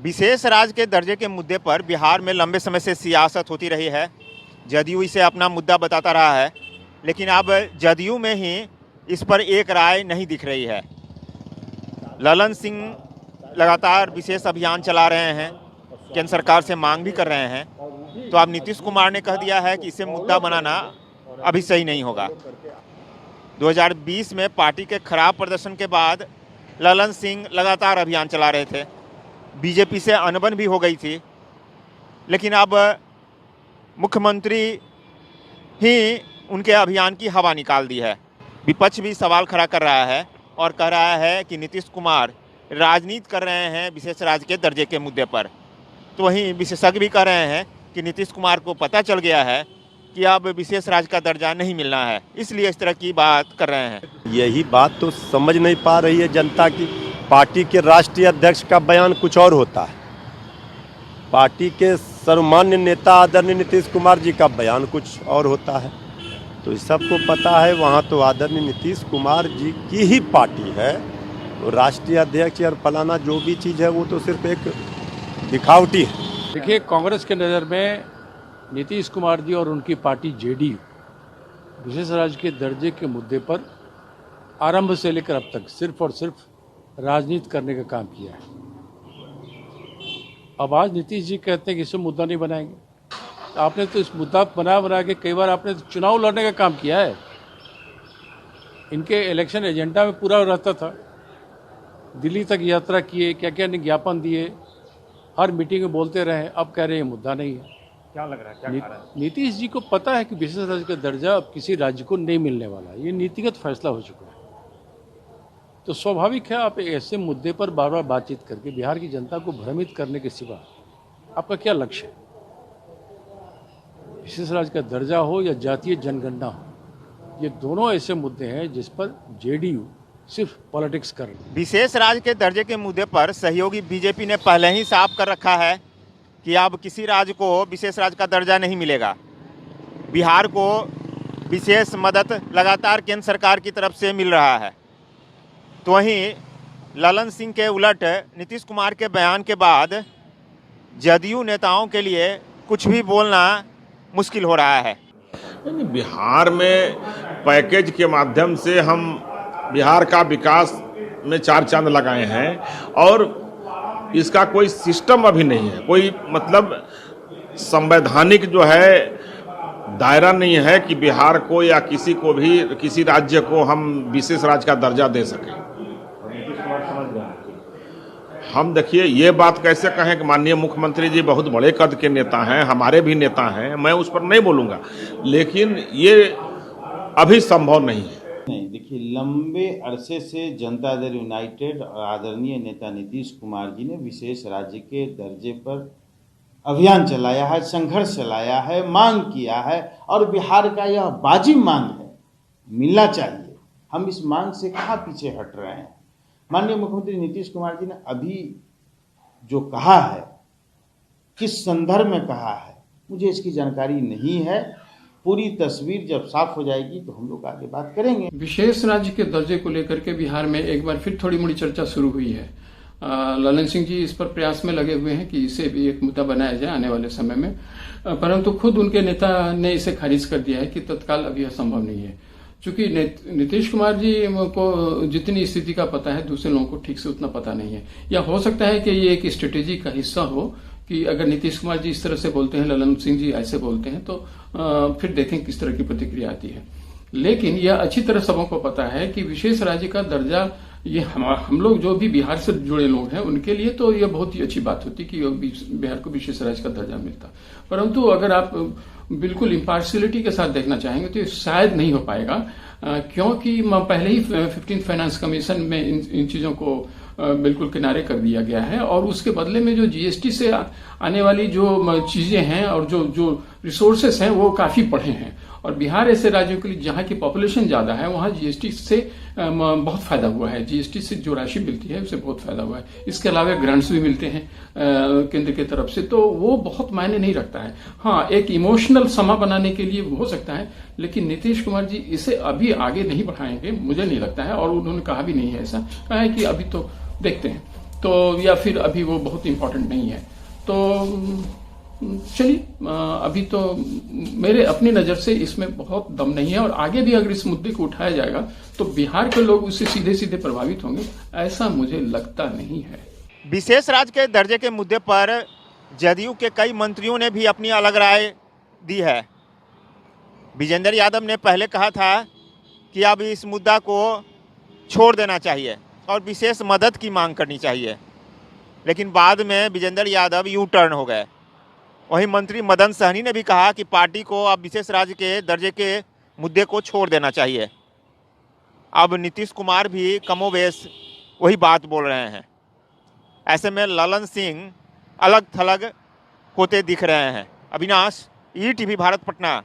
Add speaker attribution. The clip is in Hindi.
Speaker 1: विशेष राज्य के दर्जे के मुद्दे पर बिहार में लंबे समय से सियासत होती रही है। जदयू इसे अपना मुद्दा बताता रहा है, लेकिन अब जदयू में ही इस पर एक राय नहीं दिख रही है। ललन सिंह लगातार विशेष अभियान चला रहे हैं, केंद्र सरकार से मांग भी कर रहे हैं। तो अब नीतीश कुमार ने कह दिया है कि इसे मुद्दा बनाना अभी सही नहीं होगा। 2020 में पार्टी के खराब प्रदर्शन के बाद ललन सिंह लगातार अभियान चला रहे थे। बीजेपी से अनबन भी हो गई थी, लेकिन अब मुख्यमंत्री ही उनके अभियान की हवा निकाल दी है। विपक्ष भी सवाल खड़ा कर रहा है और कह रहा है कि नीतीश कुमार राजनीति कर रहे हैं विशेष राज्य के दर्जे के मुद्दे पर। तो वहीं विशेषज्ञ भी कह रहे हैं कि नीतीश कुमार को पता चल गया है कि अब विशेष राज्य का दर्जा नहीं मिलना है, इसलिए इस तरह की बात कर रहे हैं।
Speaker 2: यही बात तो समझ नहीं पा रही है जनता की। पार्टी के राष्ट्रीय अध्यक्ष का बयान कुछ और होता है, पार्टी के सर्वमान्य नेता आदरणीय नीतीश कुमार जी का बयान कुछ और होता है। तो सबको पता है वहाँ तो आदरणीय नीतीश कुमार जी की ही पार्टी है। तो राष्ट्रीय अध्यक्ष और फलाना जो भी चीज़ है वो तो सिर्फ एक दिखावटी है।
Speaker 3: देखिए, कांग्रेस के नज़र में नीतीश कुमार जी और उनकी पार्टी जेडीयू विशेष राज्य के दर्जे के मुद्दे पर आरंभ से लेकर अब तक सिर्फ और सिर्फ राजनीति करने का काम किया है। अब आज नीतीश जी कहते हैं कि इसे मुद्दा नहीं बनाएंगे। आपने तो इस मुद्दा बना के कई बार आपने चुनाव लड़ने का काम किया है। इनके इलेक्शन एजेंडा में पूरा रहता था। दिल्ली तक यात्रा किए, क्या क्या ज्ञापन दिए, हर मीटिंग में बोलते रहे। अब कह रहे हैं मुद्दा नहीं है।
Speaker 4: क्या लग रहा है, क्या खा रहा है?
Speaker 3: नीतीश जी को पता है कि विशेष राज्य का दर्जा अब किसी राज्य को नहीं मिलने वाला है। ये नीतिगत फैसला हो चुका है। तो स्वाभाविक है आप ऐसे मुद्दे पर बार बार बातचीत करके बिहार की जनता को भ्रमित करने के सिवा आपका क्या लक्ष्य है? विशेष राज्य का दर्जा हो या जातीय जनगणना हो, ये दोनों ऐसे मुद्दे हैं जिस पर जेडीयू सिर्फ पॉलिटिक्स कर रही है।
Speaker 1: विशेष राज्य के दर्जे के मुद्दे पर सहयोगी बीजेपी ने पहले ही साफ कर रखा है कि अब किसी राज्य को विशेष राज्य का दर्जा नहीं मिलेगा। बिहार को विशेष मदद लगातार केंद्र सरकार की तरफ से मिल रहा है। तो वहीं ललन सिंह के उलट नीतीश कुमार के बयान के बाद जदयू नेताओं के लिए कुछ भी बोलना मुश्किल हो रहा है।
Speaker 5: बिहार में पैकेज के माध्यम से हम बिहार का विकास में चार चांद लगाए हैं और इसका कोई सिस्टम अभी नहीं है। कोई मतलब संवैधानिक जो है दायरा नहीं है कि बिहार को या किसी को भी किसी राज्य को हम विशेष राज्य का दर्जा दे सकें। हम देखिए ये बात कैसे कहें कि माननीय मुख्यमंत्री जी बहुत बड़े कद के नेता हैं, हमारे भी नेता हैं, मैं उस पर नहीं बोलूँगा, लेकिन ये अभी संभव नहीं है।
Speaker 6: नहीं, देखिए लंबे अरसे से जनता दल यूनाइटेड और आदरणीय नेता नीतीश कुमार जी ने विशेष राज्य के दर्जे पर अभियान चलाया है, संघर्ष चलाया है, मांग किया है और बिहार का यह वाजिब मांग है, मिलना चाहिए। हम इस मांग से कहाँ पीछे हट रहे हैं। माननीय मुख्यमंत्री नीतीश कुमार जी ने अभी जो कहा है, किस संदर्भ में कहा है, मुझे इसकी जानकारी नहीं है। पूरी तस्वीर जब साफ हो जाएगी तो हम लोग आगे बात करेंगे।
Speaker 7: विशेष राज्य के दर्जे को लेकर के बिहार में एक बार फिर थोड़ी मोड़ी चर्चा शुरू हुई है। ललन सिंह जी इस पर प्रयास में लगे हुए हैं कि इसे भी एक मुद्दा बनाया जाए आने वाले समय में, परंतु खुद उनके नेता ने इसे खारिज कर दिया है कि तत्काल अभी यह संभव नहीं है। चूंकि नीतीश कुमार जी को जितनी स्थिति का पता है दूसरे लोगों को ठीक से उतना पता नहीं है, या हो सकता है कि ये एक स्ट्रेटेजी का हिस्सा हो कि अगर नीतीश कुमार जी इस तरह से बोलते हैं, ललन सिंह जी ऐसे बोलते हैं, तो फिर देखें किस तरह की प्रतिक्रिया आती है। लेकिन यह अच्छी तरह सबों को पता है कि विशेष राज्य का दर्जा ये हम लोग जो भी बिहार से जुड़े लोग हैं उनके लिए तो यह बहुत ही अच्छी बात होती कि बिहार को विशेष राज्य का दर्जा मिलता। परंतु अगर आप बिल्कुल इम्पार्शियलिटी के साथ देखना चाहेंगे तो ये शायद नहीं हो पाएगा, क्योंकि पहले ही 15th फाइनेंस कमीशन में इन चीजों को बिल्कुल किनारे कर दिया गया है और उसके बदले में जो जीएसटी से आने वाली जो चीजें हैं और जो रिसोर्सेस हैं वो काफी बढ़े हैं। और बिहार ऐसे राज्यों के लिए जहां की पॉपुलेशन ज्यादा है वहां जीएसटी से बहुत फायदा हुआ है। जीएसटी से जो राशि मिलती है उससे बहुत फायदा हुआ है। इसके अलावा ग्रांट्स भी मिलते हैं केंद्र की तरफ से, तो वो बहुत मायने नहीं रखता है। हाँ, एक इमोशनल समा बनाने के लिए हो सकता है, लेकिन नीतीश कुमार जी इसे अभी आगे नहीं बढ़ाएंगे, मुझे नहीं लगता है। और उन्होंने कहा भी नहीं है ऐसा, कहा है कि अभी तो देखते हैं। तो या फिर अभी वो बहुत इम्पोर्टेंट नहीं है। तो चलिए, अभी तो मेरे अपनी नज़र से इसमें बहुत दम नहीं है, और आगे भी अगर इस मुद्दे को उठाया जाएगा तो बिहार के लोग उससे सीधे सीधे प्रभावित होंगे, ऐसा मुझे लगता नहीं है।
Speaker 1: विशेष राज्य के दर्जे के मुद्दे पर जदयू के कई मंत्रियों ने भी अपनी अलग राय दी है। विजेंद्र यादव ने पहले कहा था कि अब इस मुद्दा को छोड़ देना चाहिए और विशेष मदद की मांग करनी चाहिए, लेकिन बाद में विजेंद्र यादव यू टर्न हो गए। वहीं मंत्री मदन सहनी ने भी कहा कि पार्टी को अब विशेष राज्य के दर्जे के मुद्दे को छोड़ देना चाहिए। अब नीतीश कुमार भी कमोबेश वही बात बोल रहे हैं। ऐसे में ललन सिंह अलग थलग होते दिख रहे हैं। अविनाश, ईटीवी भारत, पटना।